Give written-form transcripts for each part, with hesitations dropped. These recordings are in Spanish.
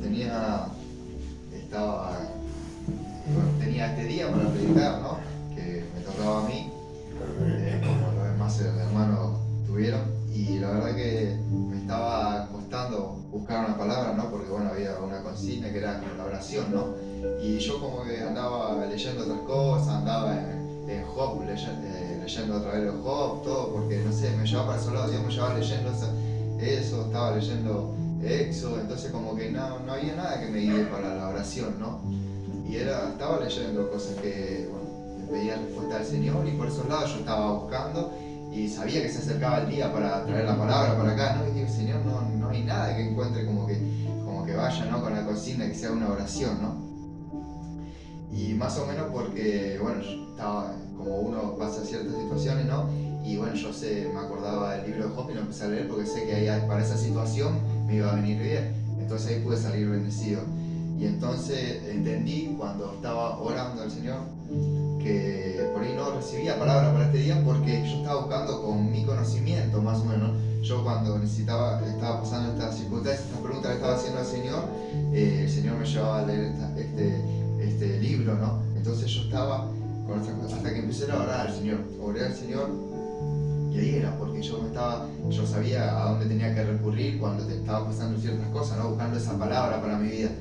tenía, tenía este día para predicar, ¿no? Que me tocaba a mí, como los demás hermanos tuvieron, y la verdad que me estaba costando buscar una palabra, ¿no? Porque bueno, había una consigna que era la oración, ¿no? Y yo como que andaba leyendo otras cosas, andaba en Job, leyendo otra vez el Job, todo, porque no sé, me llevaba para esos lados, Dios me llevaba leyendo eso, estaba leyendo Éxodo, entonces como que no había nada que me guíe para la oración, ¿no? Y estaba leyendo cosas que, bueno, le pedía respuesta al Señor, y por esos lados yo estaba buscando y sabía que se acercaba el día para traer la palabra para acá, ¿no? Y digo, Señor, no hay nada que encuentre como que vaya, ¿no? Con la consigna que sea una oración, ¿no? Y más o menos porque, bueno, yo estaba, como uno pasa ciertas situaciones, ¿no? Y bueno, me acordaba del libro de Job y lo empecé a leer porque sé que ahí para esa situación me iba a venir bien. Entonces ahí pude salir bendecido. Y entonces entendí cuando estaba orando al Señor que por ahí no recibía palabra para este día porque yo estaba buscando con mi conocimiento, más o menos. Yo cuando estaba pasando estas circunstancias, estas preguntas que estaba haciendo al Señor, el Señor me llevaba a leer este libro, ¿no? Entonces yo estaba, hasta que empecé a orar al Señor, oré al Señor, y ahí era, porque yo sabía a dónde tenía que recurrir cuando te estaba pasando ciertas cosas, ¿no? Buscando esa palabra para mi vida.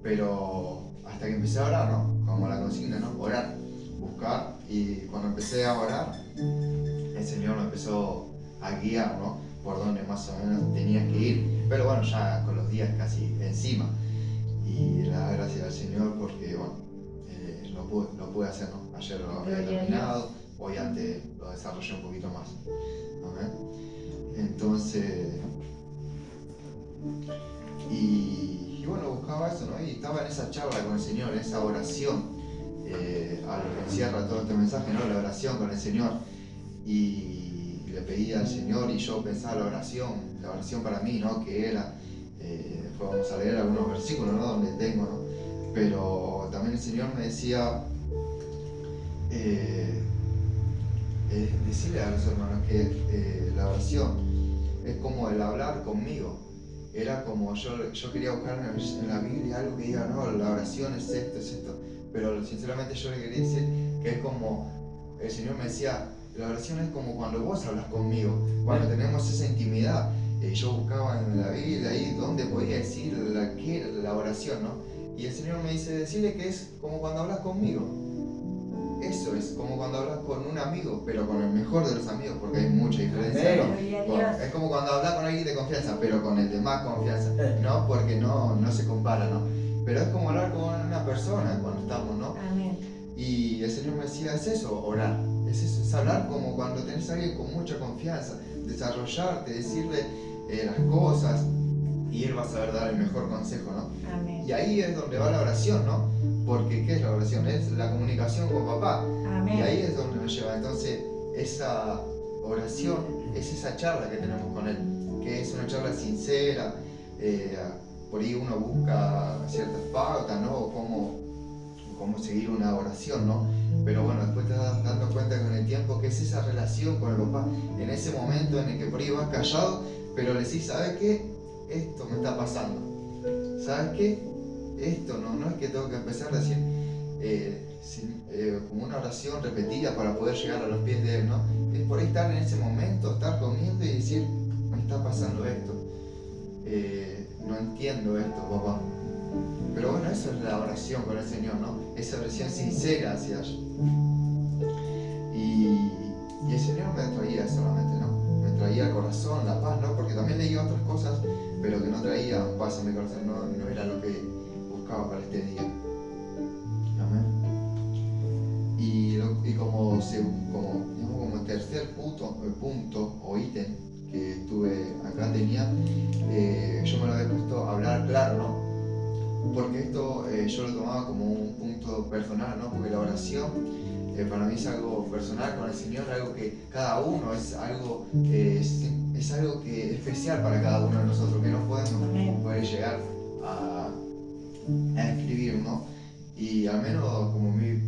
Pero hasta que empecé a orar, ¿no? Como la consigna, ¿no? Orar, buscar, y cuando empecé a orar, el Señor me empezó a guiar, ¿no? Por donde más o menos tenía que ir. Pero bueno, ya con los días casi encima. Y la gracia al Señor porque, bueno, lo pude hacer, ¿no? Ayer lo había terminado, hoy antes lo desarrollé un poquito más. ¿Okay? Entonces, y bueno, buscaba eso, ¿no? Y estaba en esa charla con el Señor, en esa oración, a lo que encierra todo este mensaje, ¿no? La oración con el Señor. Y le pedía al Señor, y yo pensaba la oración para mí, ¿no? Que era, después vamos a leer algunos versículos, ¿no? Donde tengo, ¿no? Pero también el Señor me decía, decirle a los hermanos que la oración es como el hablar conmigo. Era como yo quería buscar en la Biblia algo que diga, no, la oración es esto, pero sinceramente yo le quería decir que es como, el Señor me decía, la oración es como cuando vos hablas conmigo, cuando tenemos esa intimidad. Yo buscaba en la Biblia ahí donde podía decir qué era la oración, ¿no? Y el Señor me dice, decirle que es como cuando hablas conmigo. Eso es como cuando hablas con un amigo, pero con el mejor de los amigos, porque hay mucha diferencia, ¿no? Es como cuando hablas con alguien de confianza, pero con el de más confianza, ¿no? Porque no se compara, ¿no? Pero es como hablar con una persona cuando estamos, ¿no? Amén. Y el Señor me decía, es eso, orar. Es eso, es hablar como cuando tenés a alguien con mucha confianza, desarrollarte, decirle las cosas, y Él va a saber dar el mejor consejo, ¿no? Amén. Y ahí es donde va la oración, ¿no? Porque ¿qué es la oración? Es la comunicación con papá. Amén. Y ahí es donde nos lleva. Entonces, esa oración es esa charla que tenemos con Él, que es una charla sincera. Por ahí uno busca ciertas pautas, ¿no? Cómo seguir una oración, ¿no? Pero bueno, después te das dando cuenta con el tiempo que es esa relación con el papá, en ese momento en el que por ahí vas callado, pero le decís, ¿sabes qué? Esto me está pasando. ¿Sabes qué? Esto no es que tengo que empezar a decir como una oración repetida para poder llegar a los pies de Él, ¿no? Es por ahí estar en ese momento, estar comiendo y decir, me está pasando esto, no entiendo esto, papá. Pero bueno, eso es la oración con el Señor, ¿no? Esa oración sincera hacia Él. Y el Señor me traía solamente, ¿no? Me traía el corazón, la paz, ¿no? Porque también leía otras cosas, pero que no traía paz a mi corazón, no era lo que buscaba para este día. Amén. Y como tercer punto o ítem que estuve acá tenía, yo me lo había puesto a hablar claro, ¿no? Porque esto yo lo tomaba como un punto personal, ¿no? Porque la oración para mí es algo personal con el Señor, algo que cada uno es algo que es especial para cada uno de nosotros, que no podemos poder llegar a escribir, ¿no? Y al menos como mi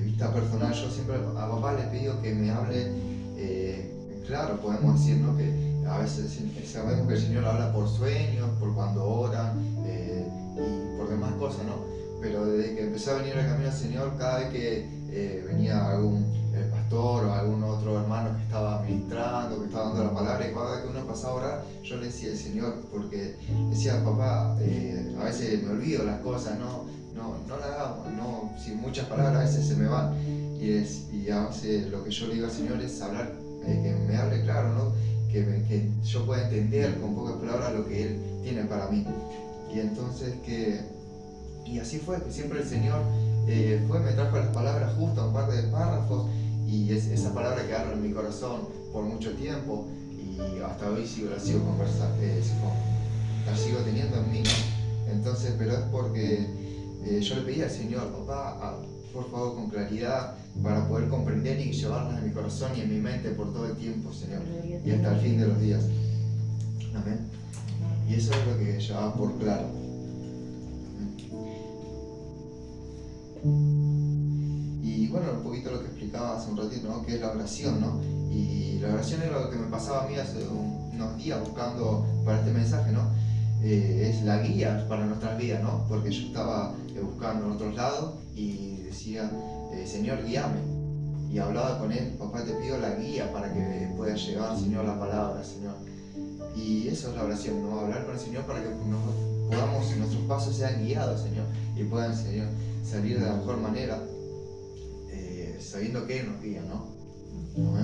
vista personal, yo siempre a papá le pido que me hable claro, podemos decir, ¿no? Que a veces sabemos que el Señor habla por sueños, por cuando oran, empecé a venir al camino del Señor cada vez que venía el pastor o algún otro hermano que estaba ministrando, que estaba dando la palabra, y cada vez que uno pasaba a orar, yo le decía al Señor, porque decía, papá, a veces me olvido las cosas, no las hago, no, sin muchas palabras a veces se me van, y a veces lo que yo le digo al Señor es hablar, que me hable claro, ¿no? Que yo pueda entender con pocas palabras lo que Él tiene para mí. Y entonces y así fue, que siempre el Señor me trajo las palabras justas, un par de párrafos, y esa palabra quedaron en mi corazón por mucho tiempo, y hasta hoy la sigo la sigo teniendo en mí, ¿no? Entonces, pero es porque yo le pedí al Señor, papá, por favor, con claridad, para poder comprender y llevarlas en mi corazón y en mi mente por todo el tiempo, Señor, y hasta el fin de los días. Amén. Y eso es lo que llevaba por claro. Y bueno, un poquito lo que explicaba hace un ratito, ¿no? Que es la oración, ¿no? Y la oración es lo que me pasaba a mí hace unos días buscando para este mensaje, ¿no? Es la guía para nuestras vidas, ¿no? Porque yo estaba buscando en otros lados y decía, Señor, guíame. Y hablaba con Él, papá, te pido la guía para que pueda llevar, Señor, la palabra, Señor. Y eso es la oración, ¿no? Hablar con el Señor para que nuestros pasos sean guiados, Señor, y puedan, Señor, salir de la mejor manera, sabiendo que Él nos guía, ¿no? ¿No?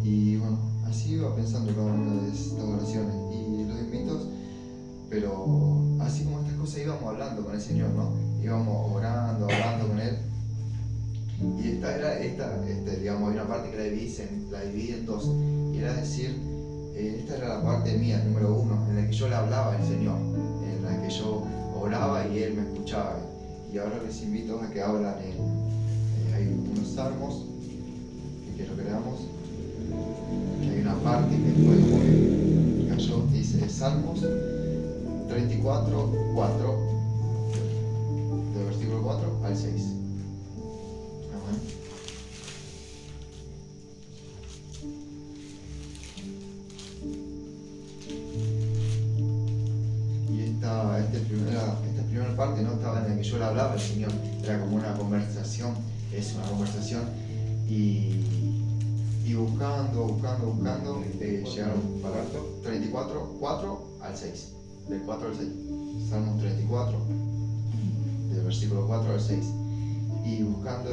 Y bueno, así iba pensando cada una de estas oraciones y los invito, pero así como estas cosas íbamos hablando con el Señor, ¿no? Íbamos orando con Él. Y digamos, hay una parte que la dividí en dos. Y era decir, esta era la parte mía, número 1, en la que yo le hablaba al Señor, en la que yo oraba y Él me escuchaba. Y ahora les invito a que hablan hay unos salmos, que quiero que leamos. Hay una parte que fue muy cayó, dice Salmos 34, 4, del versículo 4 al 6. Y esta primera parte no estaba en la que yo le hablaba al Señor, era como una conversación, y buscando, llegaron para 34, 4 al 6, del 4 al 6, Salmos 34, del versículo 4 al 6, y buscando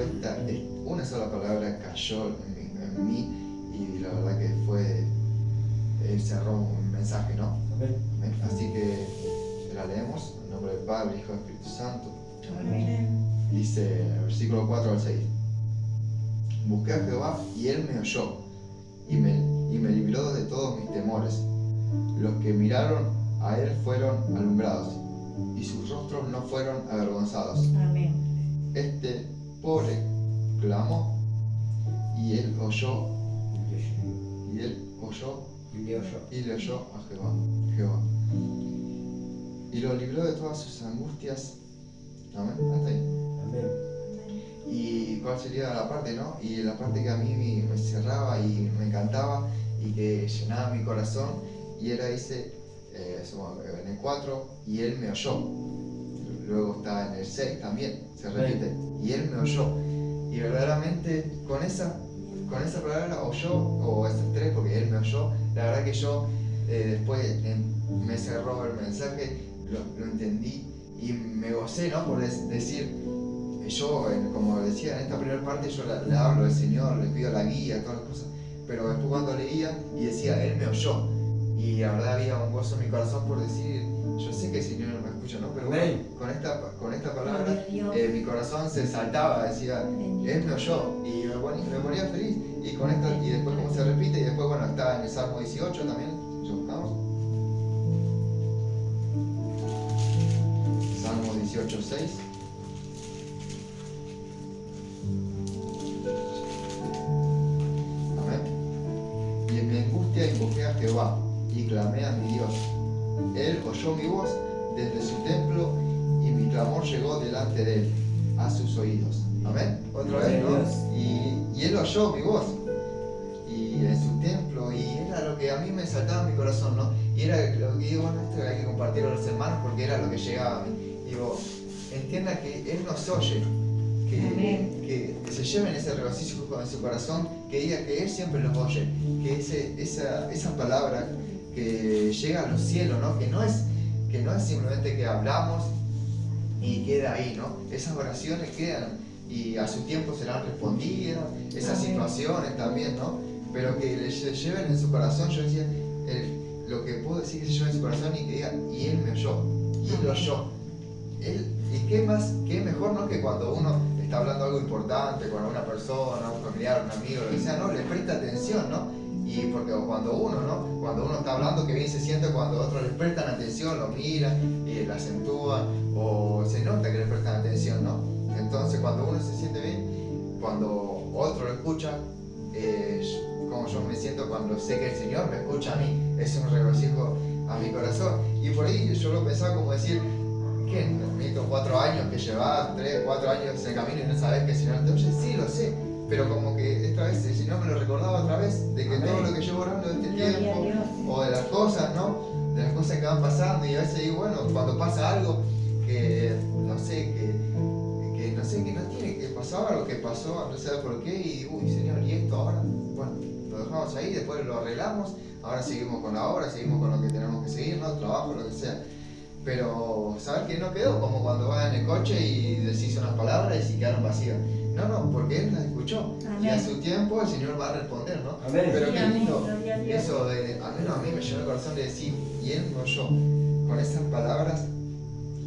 una sola palabra cayó en mí, y la verdad que cerró un mensaje, ¿no? Amén. Así que la leemos en nombre del Padre, Hijo y Espíritu Santo. Amén. Dice el versículo 4 al 6. Busqué a Jehová y Él me oyó y me libró de todos mis temores. Los que miraron a Él fueron alumbrados y sus rostros no fueron avergonzados. Amén. Este pobre clamó y Él oyó y le oyó a Jehová y lo libró de todas sus angustias. Amén. Hasta ahí. Amén. Y cuál sería la parte, ¿no? Y la parte que a mí me cerraba y me encantaba y que llenaba mi corazón, y era en el 4, y Él me oyó. Luego está en el 6 también, se repite, y Él me oyó. Y verdaderamente con esa palabra oyó, o esas tres, porque Él me oyó, la verdad que yo después me cerró el mensaje, lo entendí y me gocé, ¿no? Por decir, yo, como decía en esta primera parte, yo le hablo al Señor, le pido la guía, todas las cosas, pero después cuando leía y decía, Él me oyó, y la verdad había un gozo en mi corazón por decir, yo sé que el Señor no me escucha, ¿no? Pero bueno, con esta palabra mi corazón se saltaba, decía, Él me oyó, y me ponía feliz, y con esto, y después como se repite, y después bueno, está en el Salmo 18 también, ¿lo buscamos? Salmo 18, 6. Y en mi angustia invoqué a Jehová y clamé a mi Dios. Él oyó mi voz desde su templo y mi clamor llegó delante de Él, a sus oídos. Amén. Otra vez, ¿no? Y Él oyó mi voz. y en su templo, y era lo que a mí me saltaba en mi corazón, ¿no? Y era lo que digo, bueno, esto hay que compartirlo a los hermanos porque era lo que llegaba a mí. Digo, entienda que Él nos oye, que se lleven ese regocijo en su corazón, que diga que Él siempre los oye, que esa palabra que llega a los cielos, ¿no? Que no es simplemente que hablamos y queda ahí, ¿no? Esas oraciones quedan y a su tiempo serán respondidas, esas situaciones también, ¿no? Pero que se lleven en su corazón, yo decía, lo que puedo decir que se lleven en su corazón y que diga, y Él me oyó, y Él lo oyó. Y qué mejor, ¿no? Que cuando uno está hablando algo importante con una persona, un familiar, un amigo, lo que sea, ¿no? Le presta atención, ¿no? Y porque cuando uno está hablando, que bien se siente cuando otros les prestan atención, lo miran y lo acentúan, o se nota que les prestan atención, ¿no? Entonces cuando uno se siente bien, cuando otro lo escucha, como yo me siento cuando sé que el Señor me escucha a mí, es un regocijo a mi corazón. Y por ahí yo lo pensaba como decir, ¿qué? Necesito 4 años que llevas, 3, 4 años en el camino y no sabes que el Señor te oye. Sí, lo sé, pero como que esta vez el Señor me lo recordaba otra vez, de que todo lo que llevo orando de este tiempo, o de las cosas, ¿no? De las cosas que van pasando, y a veces digo, bueno, cuando pasa algo que no sé, que no tiene que pasar, o que pasó, no sé por qué, y uy, Señor, ¿y esto ahora? Bueno, lo dejamos ahí, después lo arreglamos, ahora seguimos con la obra, seguimos con lo que tenemos que seguir, ¿no? Trabajo, lo que sea. Pero saber que no quedó como cuando vas en el coche y decís unas palabras y quedaron vacías. No, porque Él las escuchó. Amén. Y a su tiempo el Señor va a responder, ¿no? Amén. Pero qué lindo eso al menos a mí me llenó el corazón de decir, y Él me oyó. Con esas palabras,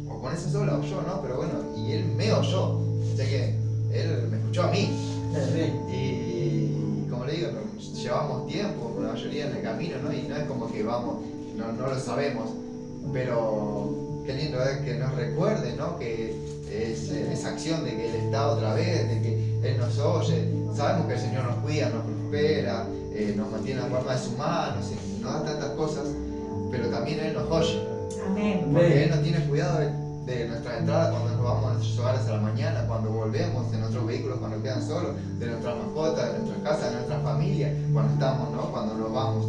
o con esas solas oyó, ¿no? Pero bueno, y Él me oyó. O sea que Él me escuchó a mí. Amén. Y como le digo, llevamos tiempo, la mayoría en el camino, ¿no? Y no es como que vamos, no lo sabemos. Pero qué lindo es que nos recuerde, ¿no? Que es esa acción de que Él está otra vez, de que Él nos oye. Sabemos que el Señor nos cuida, nos prospera, nos mantiene en la palma de su mano, nos da tantas cosas, pero también Él nos oye. Amén. Porque Él nos tiene cuidado de nuestras entradas cuando nos vamos a nuestros hogares a la mañana, cuando volvemos, de nuestros vehículos cuando quedan solos, de nuestras mascotas, de nuestras casas, de nuestra familia, cuando estamos, ¿no? Cuando nos vamos.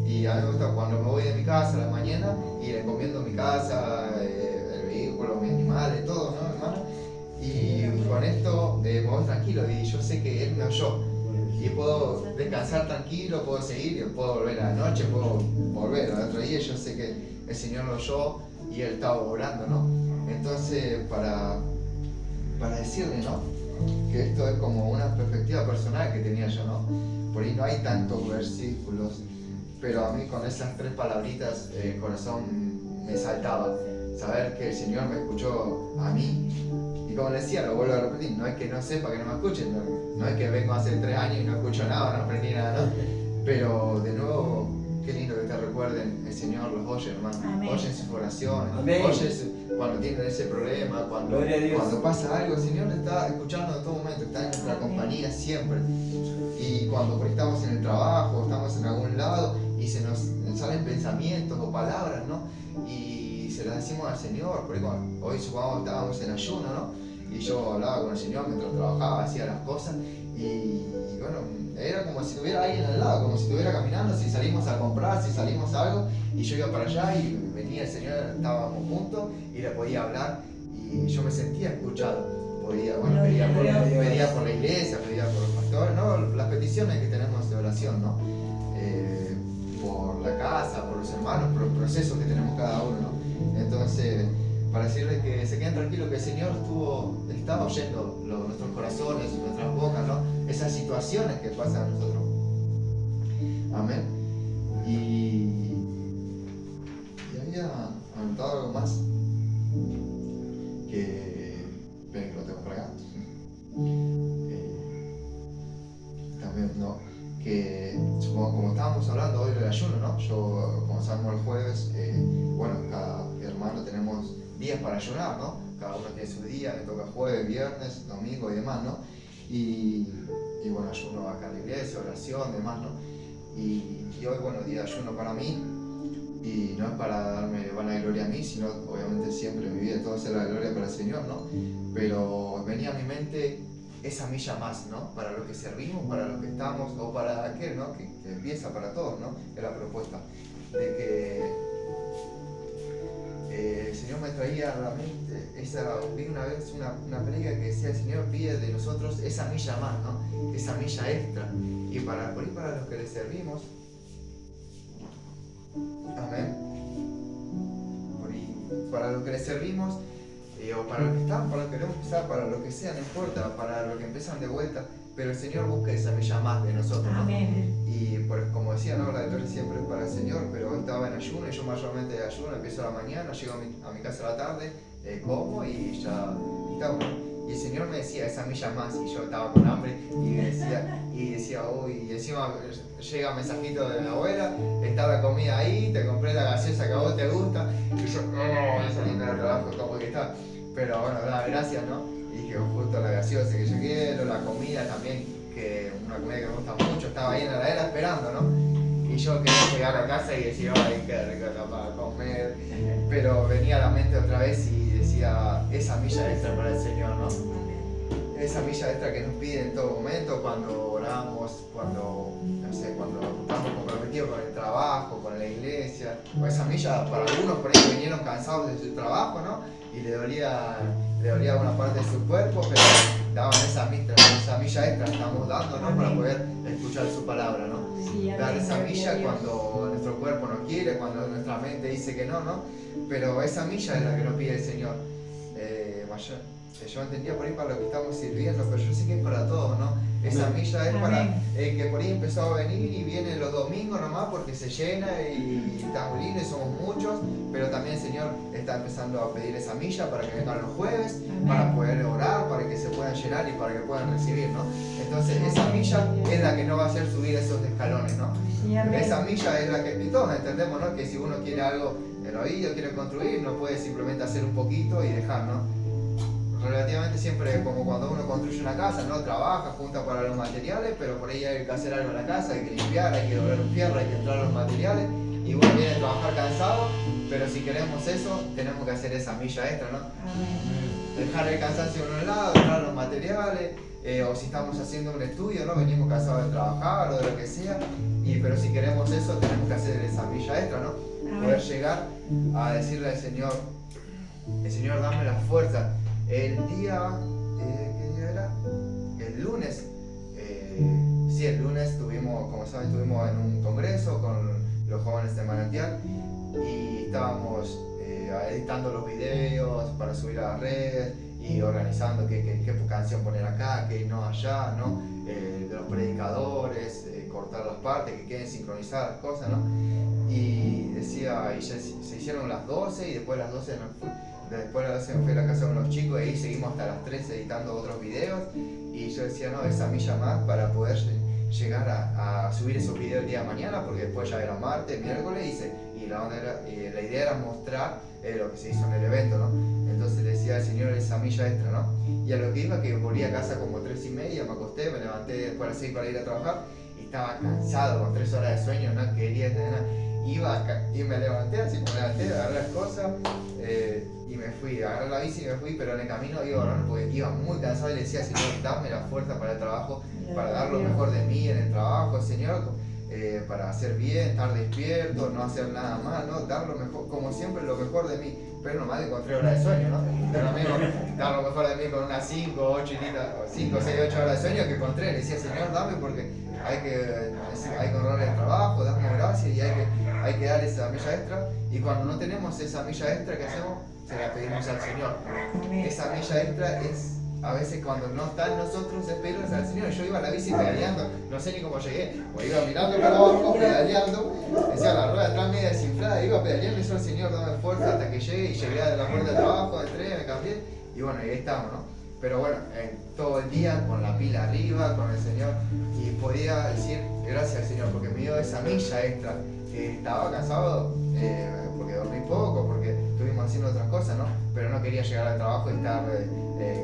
Y a mí me gusta cuando me voy de mi casa a la mañana y le encomiendo mi casa, el vehículo, mis animales, todo, ¿no, hermano? Y con esto me voy tranquilo y yo sé que Él me oyó. Y puedo descansar tranquilo, puedo seguir, puedo volver a la noche, puedo volver al otro día. Yo sé que el Señor lo oyó y Él estaba orando, ¿no? Entonces, para decirle, ¿no? Que esto es como una perspectiva personal que tenía yo, ¿no? Por ahí no hay tantos versículos. Pero a mí con esas 3 palabritas el corazón me saltaba. Saber que el Señor me escuchó a mí. Y como le decía, lo vuelvo a repetir, no es que no sepa que no me escuchen, no es que vengo hace 3 años y no escucho nada, no aprendí nada, ¿no? Pero de nuevo, qué lindo que te recuerden, el Señor los oye, hermano. Amén. Oyen sus oraciones, oyen cuando tienen ese problema, cuando pasa algo, el Señor está escuchando en todo momento, está en nuestra compañía siempre. Y cuando estamos en el trabajo, estamos en algún lado y se nos salen pensamientos o palabras, ¿no? Y se las decimos al Señor. Por ejemplo, hoy supongamos que estábamos en ayuno, ¿no? Y yo hablaba con el Señor mientras trabajaba, hacía las cosas y bueno, era como si tuviera alguien al lado, como si estuviera caminando, si salimos a comprar, si salimos a algo y yo iba para allá y venía el Señor, estábamos juntos y le podía hablar y yo me sentía escuchado. Pedía por la iglesia, pedía por los pastores, ¿no? Las peticiones que tenemos de oración, ¿no? Por la casa, por los hermanos, por los procesos que tenemos cada uno, ¿no? Entonces, para decirles que se queden tranquilos que el Señor estaba oyendo nuestros corazones, nuestras bocas, ¿no? Esas situaciones que pasan a nosotros. Amén. Y había anotado algo más que lo tengo por acá. También, ¿no? Que supongo, como estábamos hablando hoy del ayuno, ¿no? Yo, como sabemos el jueves, bueno, cada hermano tenemos días para ayunar, ¿no? Cada uno tiene su día, me toca jueves, viernes, domingo y demás, ¿no? Y bueno, ayuno acá en la iglesia, oración, demás, ¿no? Y hoy, bueno, día de ayuno para mí. Y no es para darme vanagloria a mí, sino obviamente siempre en mi vida todo sea la gloria para el Señor, ¿no? Pero venía a mi mente esa milla más, ¿no? Para lo que servimos, para lo que estamos, o para aquel, ¿no? Que empieza para todos, ¿no? Es la propuesta de que el Señor me traía a la mente, vi una vez una predica que decía: el Señor pide de nosotros esa milla más, ¿no? Esa milla extra. Y para los que le servimos, amén, para los que le servimos, o para los que están, para los que queremos empezar, para lo que sea, no importa, para los que empiezan de vuelta, pero el Señor busca esa milla más de nosotros, ¿no? Amén. Y como decía, ¿no? La gloria siempre es para el Señor, pero hoy estaba en ayuno y yo mayormente ayuno, empiezo a la mañana, llego a mi casa a la tarde, como y ya estaba. Y el Señor me decía esa milla más, y yo estaba con hambre y decía, uy, y encima llega mensajito de mi abuela: está la comida ahí, te compré la gaseosa que a vos te gusta, y yo, saliendo del trabajo como que está, pero bueno, gracias, ¿no? Y dije, justo la gaseosa que yo quiero, la comida también, que una comida que me gusta mucho, estaba ahí en la heladera esperando, ¿no? Y yo quería llegar a casa y decía, ay, qué rico está para comer, pero venía a la mente otra vez y decía, esa milla extra para el Señor, ¿no? Esa milla extra que nos pide en todo momento, cuando oramos, cuando estamos comprometidos con el trabajo, con la iglesia, o esa milla para algunos por ahí vinieron cansados de su trabajo, ¿no? Y le dolía una parte de su cuerpo, pero daban esa milla extra que estamos dando, ¿no? Para poder escuchar su palabra, ¿no? Sí, dar esa milla cuando nuestro cuerpo no quiere, cuando nuestra mente dice que no, ¿no? Pero esa milla es la que nos pide el Señor. Yo entendía por ahí para lo que estamos sirviendo, pero yo sé que es para todos, ¿no? Esa milla es para el que por ahí empezó a venir y viene los domingos nomás porque se llena y está muy lindo y somos muchos, pero también el Señor está empezando a pedir esa milla para que vengan los jueves, para poder orar, para que se puedan llenar y para que puedan recibir, ¿no? Entonces esa milla es la que nos va a hacer subir esos escalones, ¿no? Esa milla es la que, y todos entendemos, ¿no? Que si uno quiere algo en el oído, quiere construir, no puede simplemente hacer un poquito y dejar, ¿no? Relativamente siempre, como cuando uno construye una casa, ¿no? Trabaja, junta para los materiales, pero por ahí hay que hacer algo en la casa, hay que limpiar, hay que doblar un fierro, hay que entrar los materiales, y uno viene a trabajar cansado, pero si queremos eso, tenemos que hacer esa milla extra, ¿no? Dejar el cansancio a un lado, entrar los materiales, o si estamos haciendo un estudio, ¿no? Venimos cansados de trabajar o de lo que sea, pero si queremos eso, tenemos que hacer esa milla extra, ¿no? Poder llegar a decirle al Señor, el Señor, dame la fuerza. El día, ¿qué día era? El lunes, el lunes como saben, estuvimos en un congreso con los jóvenes de Manantial y estábamos editando los videos para subir a las redes y organizando qué canción poner acá, qué no allá, ¿no? De los predicadores, cortar las partes, que queden sincronizadas las cosas, ¿no? Y decía, y ya se hicieron las 12 y después de las 12 Después me fui a la casa de unos chicos y ahí seguimos hasta las 3 editando otros videos y yo decía, no, esa milla más para poder llegar a subir esos videos el día de mañana, porque después ya era martes, miércoles y la idea era mostrar lo que se hizo en el evento, ¿no? Entonces decía al Señor esa milla extra, ¿no? Y a lo que iba, que volví a casa como 3:30, me acosté, me levanté después a las 6 para ir a trabajar y estaba cansado, con 3 horas de sueño, no quería tener nada. Y me levanté, agarré las cosas y me fui, agarré la bici y me fui, pero en el camino iba orando porque iba muy cansado y le decía, Señor, dame la fuerza para el trabajo, para dar lo mejor de mí en el trabajo, Señor, para hacer bien, estar despierto, no hacer nada mal, ¿no? Dar lo mejor, como siempre, lo mejor de mí, pero nomás con 3 horas de sueño, ¿no? Pero lo mismo, dar lo mejor de mí con unas 5 o 6, 8 horas de sueño que con 3, le decía, Señor, dame porque hay que honrar el trabajo, darnos gracias y hay que dar esa milla extra, y cuando no tenemos esa milla extra, ¿qué hacemos? Se la pedimos al Señor. Esa milla extra es, a veces cuando no está en nosotros, es pedirles al Señor. Yo iba a la bici pedaleando, no sé ni cómo llegué, o iba mirando para abajo, pedaleando, decía la rueda atrás media desinflada, iba pedaleando y yo, al Señor, dame fuerza hasta que llegue, y llegué a la puerta de trabajo, entré, me cambié, y bueno, y ahí estamos, ¿no? Pero bueno, todo el día con la pila arriba, con el Señor, y podía decir gracias al Señor porque me dio esa milla extra, que estaba cansado porque dormí poco, porque estuvimos haciendo otras cosas, ¿no? Pero no quería llegar al trabajo y estar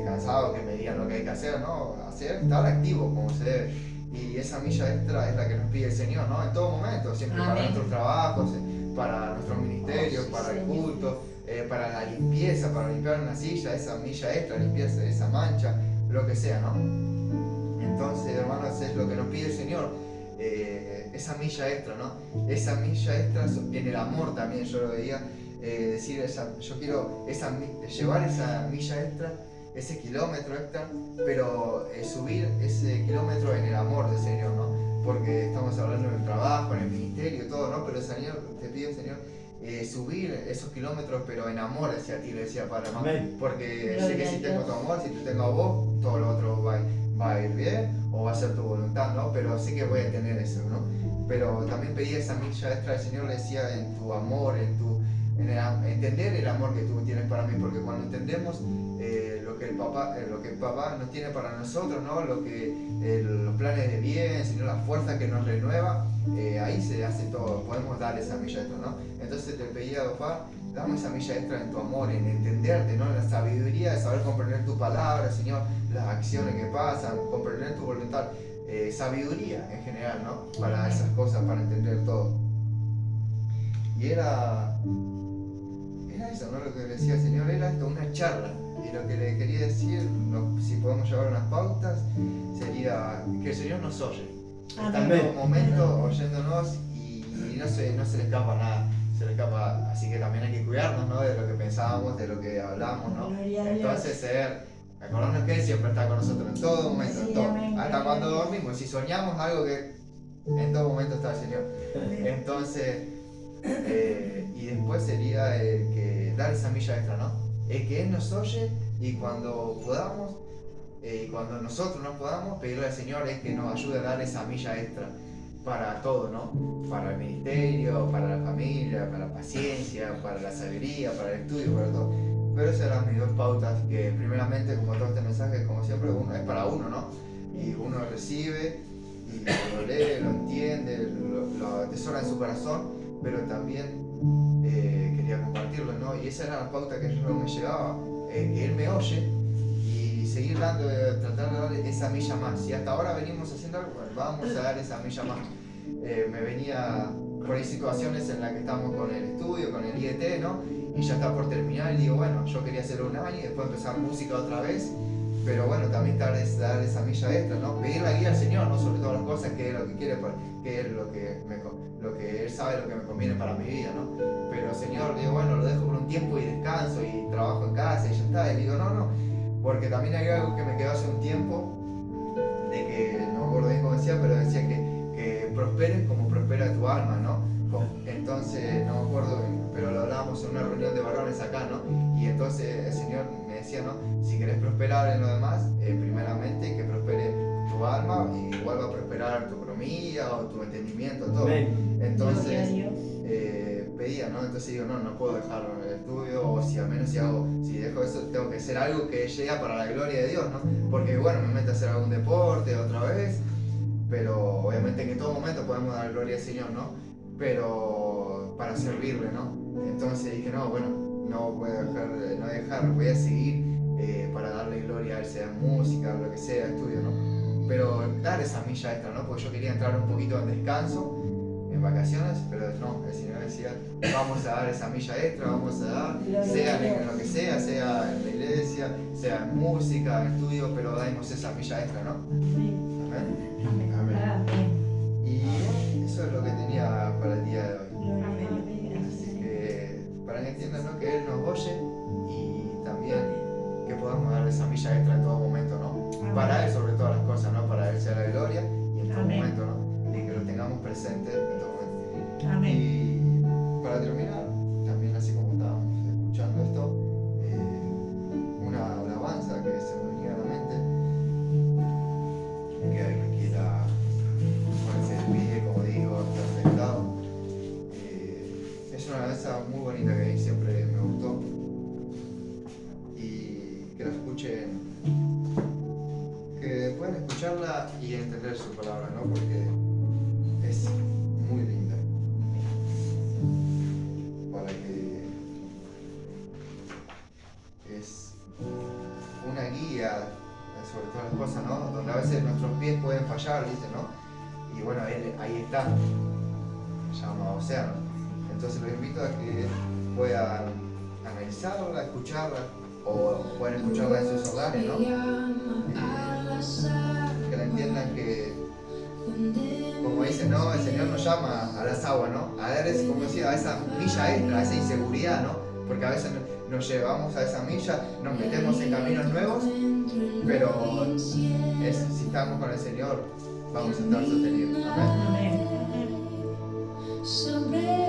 cansado, que me digan lo que hay que hacer, ¿no? Estar activo como se debe. Y esa milla extra es la que nos pide el Señor, ¿no? En todo momento, siempre para nuestros trabajos, para nuestros ministerios, para el culto. Para la limpieza, para limpiar una silla, esa milla extra, limpieza esa mancha, lo que sea, ¿no? Entonces, hermanos, es lo que nos pide el Señor, esa milla extra, ¿no? Esa milla extra en el amor también, yo lo veía, decir, yo quiero llevar esa milla extra, ese kilómetro extra, pero subir ese kilómetro en el amor del Señor, ¿no? Porque estamos hablando del trabajo, en el ministerio, todo, ¿no? Pero el Señor, te pido, Señor, subir esos kilómetros, pero en amor hacia ti, le decía Padre, ¿no? Porque sé que si tengo tu amor, si te tengo a vos, todo lo otro va a ir bien, o va a ser tu voluntad, ¿no? Pero sé que voy a tener eso, ¿no? Pero también pedía esa milla extra del Señor, le decía, en tu amor, entender el amor que tú tienes para mí, porque cuando entendemos lo que el papá nos tiene para nosotros, ¿no? Los planes de bien, sino la fuerza que nos renueva, ahí se hace todo, podemos dar esa milla extra, ¿no? Entonces te pedía, papá, dame esa milla extra en tu amor, en entenderte, ¿no? En la sabiduría de saber comprender tu palabra, Señor, las acciones que pasan, comprender tu voluntad, sabiduría en general, ¿no? Para esas cosas, para entender todo. Y era eso, ¿no? Lo que decía el Señor era esto, una charla. Y lo que le quería decir, si podemos llevar unas pautas, sería que el Señor nos oye. Está en todo momento oyéndonos y no se le escapa nada. Se le escapa, así que también hay que cuidarnos, ¿no? De lo que pensábamos, de lo que hablamos, ¿no? Entonces, acordarnos que Él siempre está con nosotros en todo momento, en todo. Hasta cuando dormimos, si soñamos algo, que en todo momento está el Señor. Entonces, y después sería que dar esa milla extra, ¿no? Que Él nos oye y cuando podamos, cuando nosotros no podamos, pedirle al Señor es que nos ayude a dar esa milla extra para todo, ¿no? Para el ministerio, para la familia, para la paciencia, para la sabiduría, para el estudio, para todo. Pero esas eran mis dos pautas, que primeramente, como todo este mensaje, como siempre, es para uno, ¿no? Y uno recibe y lo lee, lo entiende, lo atesora en su corazón, pero también quería compartirlo, ¿no? Y esa era la pauta que yo me llevaba, que Él me oye y seguir tratar de dar esa milla más. Si hasta ahora venimos haciendo algo, bueno, vamos a dar esa milla más. Me venía por ahí situaciones en las que estamos con el estudio, con el IET, ¿no? Y ya está por terminar y digo, bueno, yo quería hacer un año y después empezar música otra vez. Pero bueno, también dar esa milla extra, ¿no? Pedir la guía al Señor, ¿no? Sobre todas las cosas, que es lo que quiere, que es lo que Él sabe, lo que me conviene para mi vida, ¿no? Pero Señor, digo, bueno, lo dejo por un tiempo y descanso y trabajo en casa y ya está. Y digo, no, porque también hay algo que me quedó hace un tiempo, de que, no me acuerdo bien cómo decía, pero decía que prosperes como prospera tu alma, ¿no? Entonces, no me acuerdo, pero lo hablábamos en una reunión de varones acá, ¿no? Y entonces el Señor me decía, ¿no? Si querés prosperar en lo demás, primeramente que prospere tu alma, y igual va a prosperar tu economía o tu entendimiento, todo. Entonces, pedía, ¿no? Entonces digo, no puedo dejar el estudio, o si al menos si dejo eso, tengo que hacer algo que llegue para la gloria de Dios, ¿no? Porque bueno, me meto a hacer algún deporte otra vez, pero obviamente en todo momento podemos dar gloria al Señor, ¿no? Pero para servirle, ¿no? Entonces dije, no, bueno, no voy a dejar, voy a seguir para darle gloria a Él, sea música, lo que sea, estudio, ¿no? Pero dar esa milla extra, ¿no? Porque yo quería entrar un poquito en descanso, en vacaciones, pero no, el Señor decía, vamos a dar esa milla extra, vamos a dar, sea en lo que sea en la iglesia, sea en música, en estudio, pero damos esa milla extra, ¿no? Amén. Amén. Y eso es lo que tenía para el día de hoy. Así que, para que entiendan, ¿no? Que Él nos oye y también que podamos dar esa milla extra en todo momento, ¿no? Para Él sobre todas las cosas, ¿no? Para Él sea la gloria y en todo momento, ¿no? Y que lo tengamos presente en todo momento. Amén. Y para terminar, también así como estábamos escuchando esto, una alabanza que se me venía a la mente, que alguien quiera ponerse de pie, como digo, estar sentado. Es una alabanza muy bonita que a mí siempre me gustó, y que la escuchen, que puedan escucharla y entender su palabra, ¿no? Porque es muy linda, para que es una guía sobre todas las cosas, ¿no? Donde a veces nuestros pies pueden fallar, ¿viste? ¿No? Y bueno, ahí está, se llama océano. Entonces los invito a que puedan analizarla, escucharla, o pueden escucharla en sus hogares, ¿no? Que la entiendan que, como dicen, ¿no? El Señor nos llama a las aguas, ¿no? A dar, como decía, a esa milla extra, a esa inseguridad, ¿no? Porque a veces nos llevamos a esa milla, nos metemos en caminos nuevos, pero si estamos con el Señor, vamos a estar sostenidos. Amén. Amén.